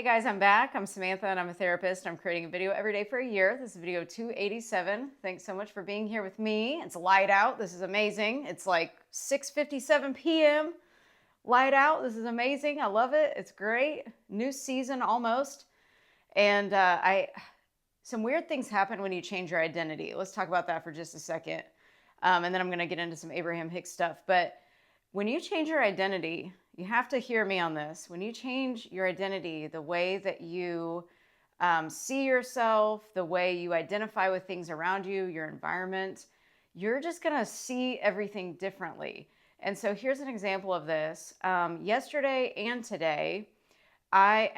Hey guys, I'm back. I'm Samantha and I'm a therapist. I'm creating a video every day for a year. This is video 287. Thanks so much for being here with me. It's light out. This is amazing. It's like 6:57 p.m. Light out. This is amazing. I love it. It's great. New season almost. And some weird things happen when you change your identity. Let's talk about that for just a second. And then I'm going to get into some Abraham Hicks stuff. But when you change your identity, you have to hear me on this. When you change your identity, the way that you see yourself, the way you identify with things around you, your environment, you're just going to see everything differently. And so here's an example of this. Yesterday and today, I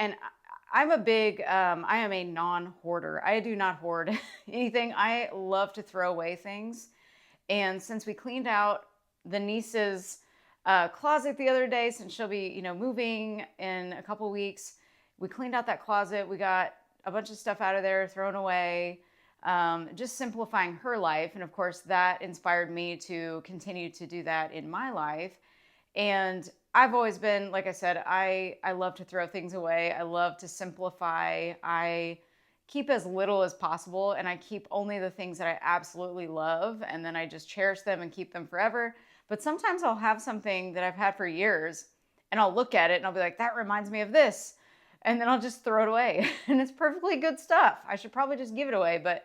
am a non-hoarder. I do not hoard anything. I love to throw away things. And since we cleaned out the niece's closet the other day, since she'll be, moving in a couple weeks, we cleaned out that closet. We got a bunch of stuff out of there, thrown away, just simplifying her life. And of course, that inspired me to continue to do that in my life. And I've always been, like I said, I love to throw things away. I love to simplify. I keep as little as possible, and I keep only the things that I absolutely love, and then I just cherish them and keep them forever. But sometimes I'll have something that I've had for years, and I'll look at it and I'll be like, that reminds me of this. And then I'll just throw it away. And it's perfectly good stuff. I should probably just give it away, but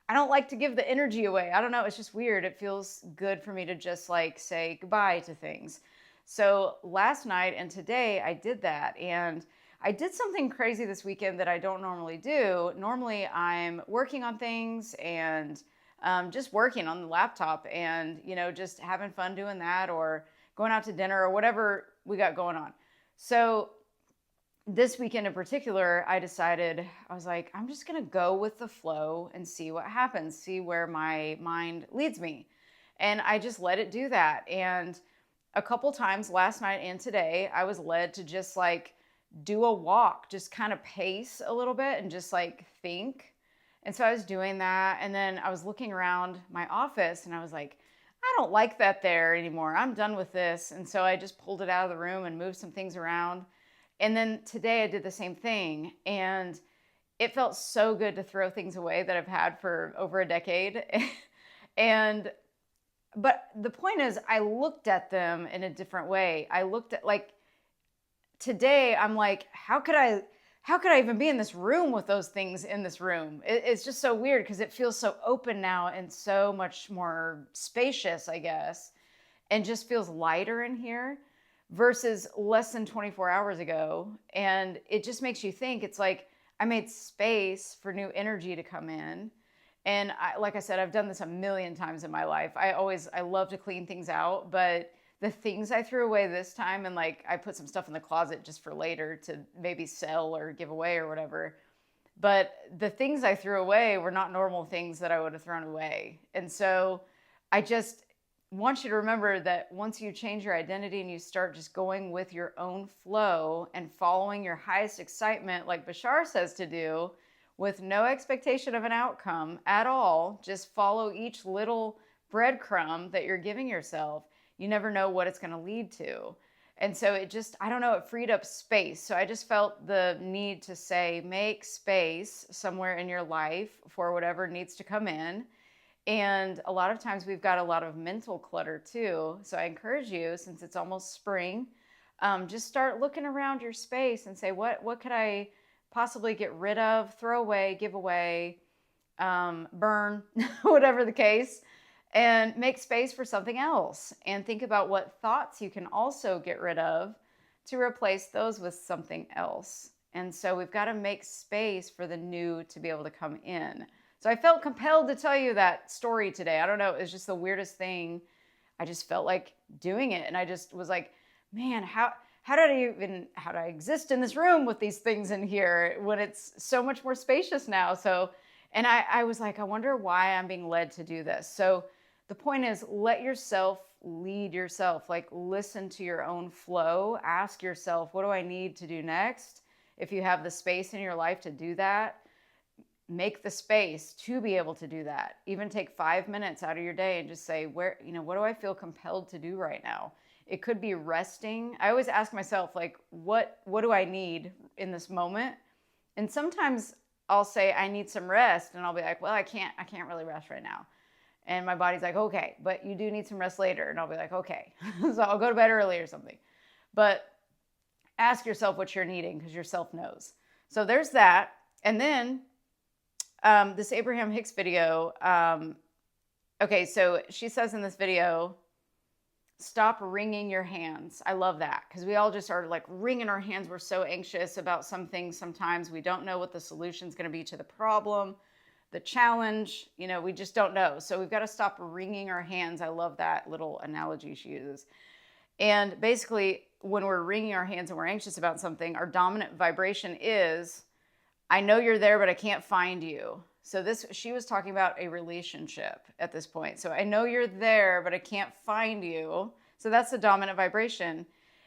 I don't like to give the energy away. I don't know. It's just weird. It feels good for me to just say goodbye to things. So last night and today I did that, and I did something crazy this weekend that I don't normally do. Normally I'm working on things and just working on the laptop and, just having fun doing that, or going out to dinner or whatever we got going on. So this weekend in particular, I was like, I'm just going to go with the flow and see what happens, see where my mind leads me. And I just let it do that. And a couple times last night and today, I was led to just do a walk, just kind of pace a little bit and just think. And so I was doing that. And then I was looking around my office and I was like, I don't like that there anymore. I'm done with this. And so I just pulled it out of the room and moved some things around. And then today I did the same thing. And it felt so good to throw things away that I've had for over a decade. But the point is, I looked at them in a different way. I looked at today, I'm like, how could I even be in this room with those things in this room? It's just so weird because it feels so open now and so much more spacious, I guess, and just feels lighter in here versus less than 24 hours ago. And it just makes you think. It's like I made space for new energy to come in. And like I said, I've done this a million times in my life. I love to clean things out, but the things I threw away this time, and I put some stuff in the closet just for later to maybe sell or give away or whatever. But the things I threw away were not normal things that I would have thrown away. And so I just want you to remember that once you change your identity and you start just going with your own flow and following your highest excitement, like Bashar says to do, with no expectation of an outcome at all, just follow each little breadcrumb that you're giving yourself. You never know what it's going to lead to. And so it freed up space. So I just felt the need to say, make space somewhere in your life for whatever needs to come in. And a lot of times we've got a lot of mental clutter too. So I encourage you, since it's almost spring, just start looking around your space and say, what could I possibly get rid of, throw away, give away, burn, whatever the case, and make space for something else. And think about what thoughts you can also get rid of to replace those with something else. And so we've got to make space for the new to be able to come in. So I felt compelled to tell you that story today. I don't know, it was just the weirdest thing. I just felt like doing it. And I just was like, man, how did I exist in this room with these things in here when it's so much more spacious now? And I was like, I wonder why I'm being led to do this. So the point is, let yourself lead yourself. Listen to your own flow. Ask yourself, what do I need to do next? If you have the space in your life to do that, make the space to be able to do that. Even take 5 minutes out of your day and just say, what do I feel compelled to do right now? It could be resting. I always ask myself, like, what do I need in this moment? And sometimes I'll say I need some rest, and I'll be like, well, I can't really rest right now. And my body's like, okay, but you do need some rest later. And I'll be like, okay. So I'll go to bed early or something. But ask yourself what you're needing, because your self knows. So there's that. And then this Abraham Hicks video. Okay, so she says in this video, stop wringing your hands. I love that, because we all just are like wringing our hands. We're so anxious about some things. Sometimes we don't know what the solution is going to be to the problem, the challenge. We just don't know. So we've got to stop wringing our hands. I love that little analogy she uses. And basically, when we're wringing our hands and we're anxious about something, our dominant vibration is, I know you're there, but I can't find you. So she was talking about a relationship at this point. So I know you're there, but I can't find you. So that's the dominant vibration.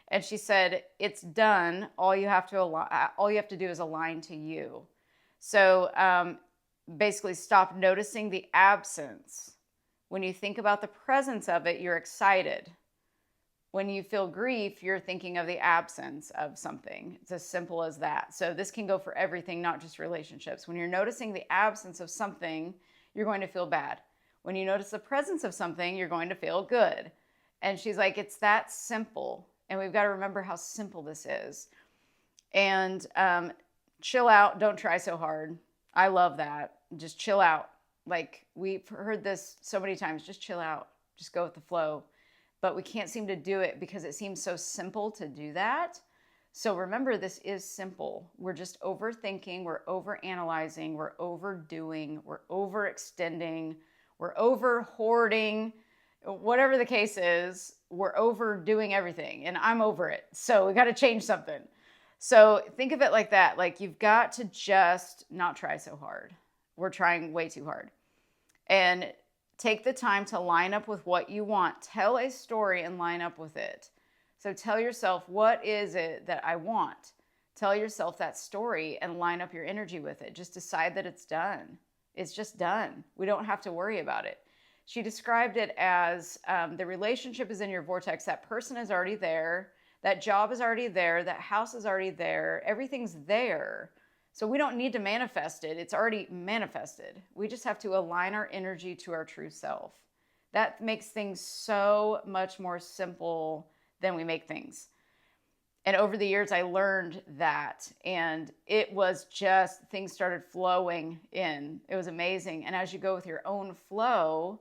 And she said, it's done. All you have to do is align to you. So basically, stop noticing the absence. When you think about the presence of it, you're excited. When you feel grief, you're thinking of the absence of something. It's as simple as that. So this can go for everything, not just relationships. When you're noticing the absence of something, you're going to feel bad. When you notice the presence of something, you're going to feel good. And she's like, it's that simple. And we've got to remember how simple this is. And chill out. Don't try so hard. I love that. Just chill out. Like, we've heard this so many times. Just chill out. Just go with the flow. But we can't seem to do it because it seems so simple to do that. So remember, this is simple. We're just overthinking, we're overanalyzing, we're overdoing, we're overextending, we're over hoarding. Whatever the case is, we're overdoing everything, and I'm over it. So we got to change something. So think of it like that. Like, you've got to just not try so hard. We're trying way too hard. And take the time to line up with what you want. Tell a story and line up with it. So tell yourself, what is it that I want? Tell yourself that story and line up your energy with it. Just decide that it's done. It's just done. We don't have to worry about it. She described it as the relationship is in your vortex. That person is already there. That job is already there. That house is already there. Everything's there. So we don't need to manifest it. It's already manifested. We just have to align our energy to our true self. That makes things so much more simple than we make things. And over the years, I learned that. And it was just, things started flowing in. It was amazing. And as you go with your own flow,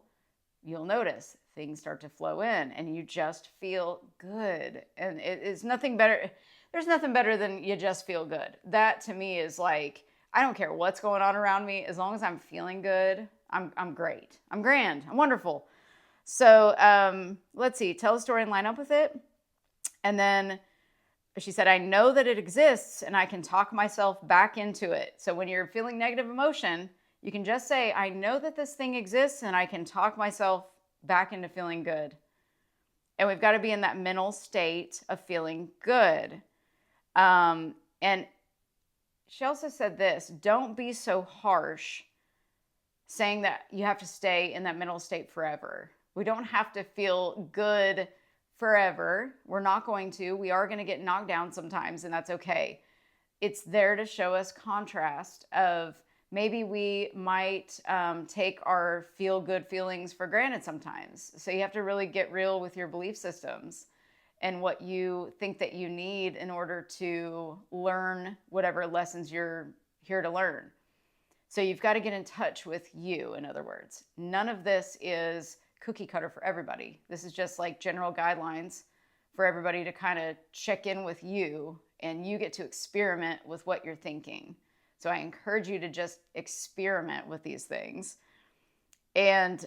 you'll notice things start to flow in and you just feel good. And it is nothing better. There's nothing better than you just feel good. That to me is like, I don't care what's going on around me. As long as I'm feeling good, I'm great. I'm grand. I'm wonderful. So let's see. Tell a story and line up with it. And then she said, I know that it exists and I can talk myself back into it. So when you're feeling negative emotion, you can just say, I know that this thing exists and I can talk myself back into feeling good. And we've got to be in that mental state of feeling good. And she also said this, don't be so harsh saying that you have to stay in that mental state forever. We don't have to feel good forever. We're not going to. We are going to get knocked down sometimes, and that's okay. It's there to show us contrast of maybe we might take our feel-good feelings for granted sometimes. So you have to really get real with your belief systems and what you think that you need in order to learn whatever lessons you're here to learn. So you've got to get in touch with you, in other words. None of this is cookie cutter for everybody. This is just like general guidelines for everybody to kind of check in with you, and you get to experiment with what you're thinking. So I encourage you to just experiment with these things. And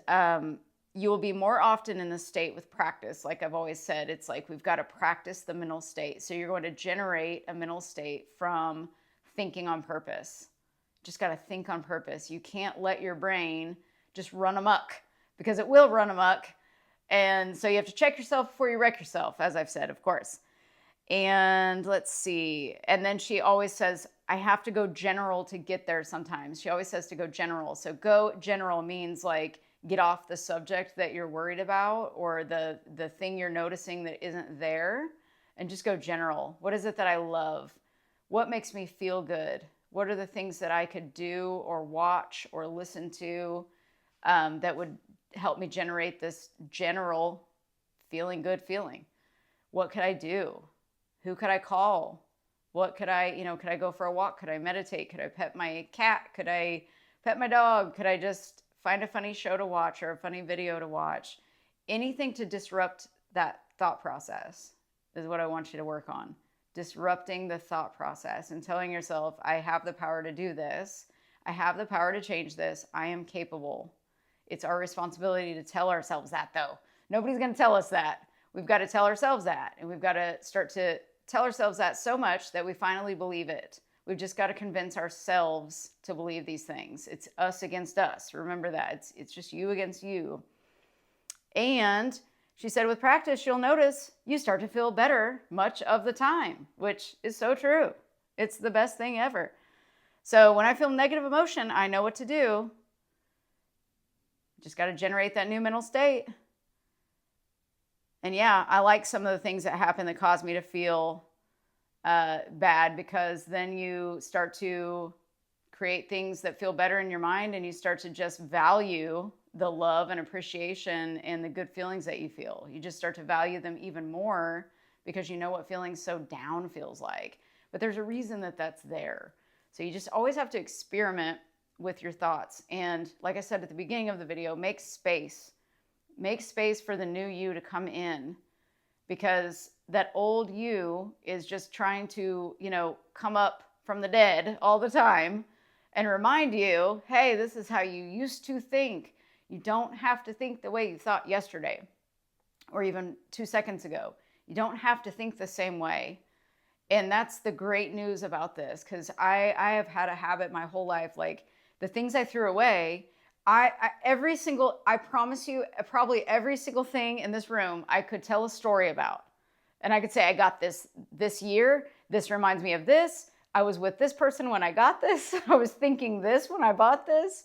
you will be more often in this state with practice. Like I've always said, it's like we've got to practice the mental state. So you're going to generate a mental state from thinking on purpose. Just got to think on purpose. You can't let your brain just run amok, because it will run amok. And so you have to check yourself before you wreck yourself, as I've said, of course. And let's see. And then she always says, I have to go general to get there sometimes. She always says to go general. So go general means like get off the subject that you're worried about or the thing you're noticing that isn't there, and just go general. What is it that I love? What makes me feel good? What are the things that I could do or watch or listen to that would help me generate this general feeling good feeling? What could I do? Who could I call? What could I, could I go for a walk? Could I meditate? Could I pet my cat? Could I pet my dog? Could I just find a funny show to watch or a funny video to watch? Anything to disrupt that thought process is what I want you to work on. Disrupting the thought process and telling yourself, I have the power to do this. I have the power to change this. I am capable. It's our responsibility to tell ourselves that, though. Nobody's going to tell us that. We've got to tell ourselves that. And we've got to start to tell ourselves that so much that we finally believe it. We've just got to convince ourselves to believe these things. It's us against us. Remember that. It's just you against you. And she said with practice, you'll notice you start to feel better much of the time, which is so true. It's the best thing ever. So when I feel negative emotion, I know what to do. Just got to generate that new mental state. And yeah, I like some of the things that happen that cause me to feel bad, because then you start to create things that feel better in your mind, and you start to just value the love and appreciation and the good feelings that you feel. You just start to value them even more because you know what feeling so down feels like. But there's a reason that that's there. So you just always have to experiment with your thoughts. And like I said at the beginning of the video, make space. Make space for the new you to come in, because that old you is just trying to, come up from the dead all the time and remind you, hey, this is how you used to think. You don't have to think the way you thought yesterday or even 2 seconds ago. You don't have to think the same way. And that's the great news about this, because I have had a habit my whole life, like the things I threw away, I promise you, probably every single thing in this room, I could tell a story about. And I could say, I got this year. This reminds me of this. I was with this person when I got this. I was thinking this when I bought this.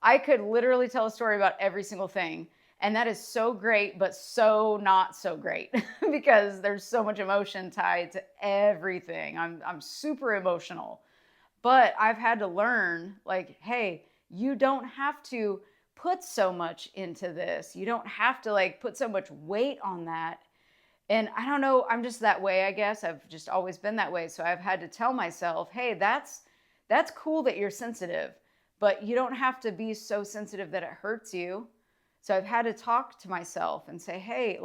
I could literally tell a story about every single thing. And that is so great, but so not so great because there's so much emotion tied to everything. I'm super emotional. But I've had to learn, like, hey, you don't have to put so much into this. You don't have to put so much weight on that. And I don't know, I'm just that way, I guess. I've just always been that way. So I've had to tell myself, hey, that's cool that you're sensitive, but you don't have to be so sensitive that it hurts you. So I've had to talk to myself and say, hey,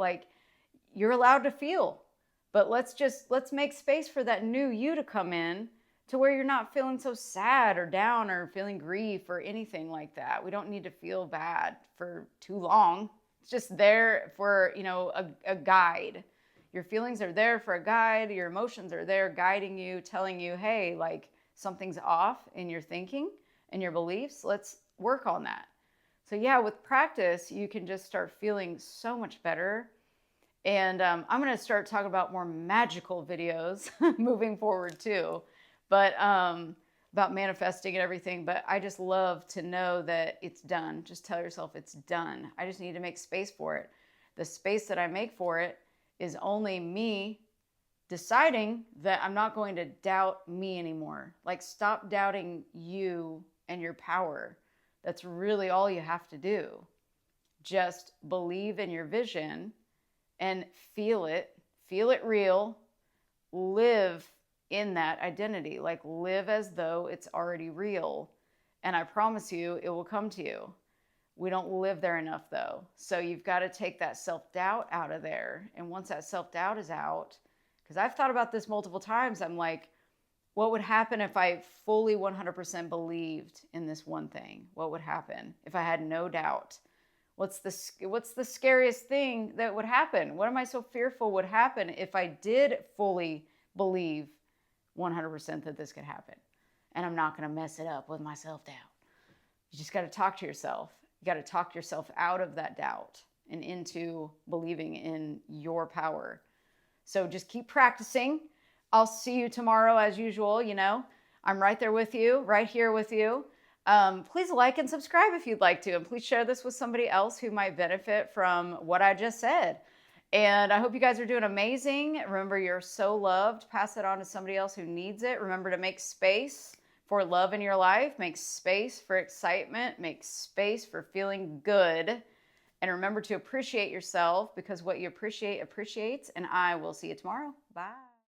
you're allowed to feel, but let's make space for that new you to come in, to where you're not feeling so sad or down or feeling grief or anything like that. We don't need to feel bad for too long. It's just there for, a guide. Your feelings are there for a guide. Your emotions are there guiding you, telling you, hey, something's off in your thinking and your beliefs. Let's work on that. So yeah, with practice, you can just start feeling so much better. And I'm going to start talking about more magical videos moving forward too. But about manifesting and everything. But I just love to know that it's done. Just tell yourself it's done. I just need to make space for it. The space that I make for it is only me deciding that I'm not going to doubt me anymore. Stop doubting you and your power. That's really all you have to do. Just believe in your vision and feel it real, live in that identity, live as though it's already real. And I promise you, it will come to you. We don't live there enough though. So you've got to take that self-doubt out of there. And once that self-doubt is out, because I've thought about this multiple times, I'm like, what would happen if I fully 100% believed in this one thing? What would happen if I had no doubt? What's the scariest thing that would happen? What am I so fearful would happen if I did fully believe 100% that this could happen? And I'm not going to mess it up with my self-doubt. You just got to talk to yourself. You got to talk yourself out of that doubt and into believing in your power. So just keep practicing. I'll see you tomorrow as usual. I'm right there with you, right here with you. Please like and subscribe if you'd like to, and please share this with somebody else who might benefit from what I just said. And I hope you guys are doing amazing. Remember, you're so loved. Pass it on to somebody else who needs it. Remember to make space for love in your life. Make space for excitement. Make space for feeling good. And remember to appreciate yourself, because what you appreciate appreciates. And I will see you tomorrow. Bye.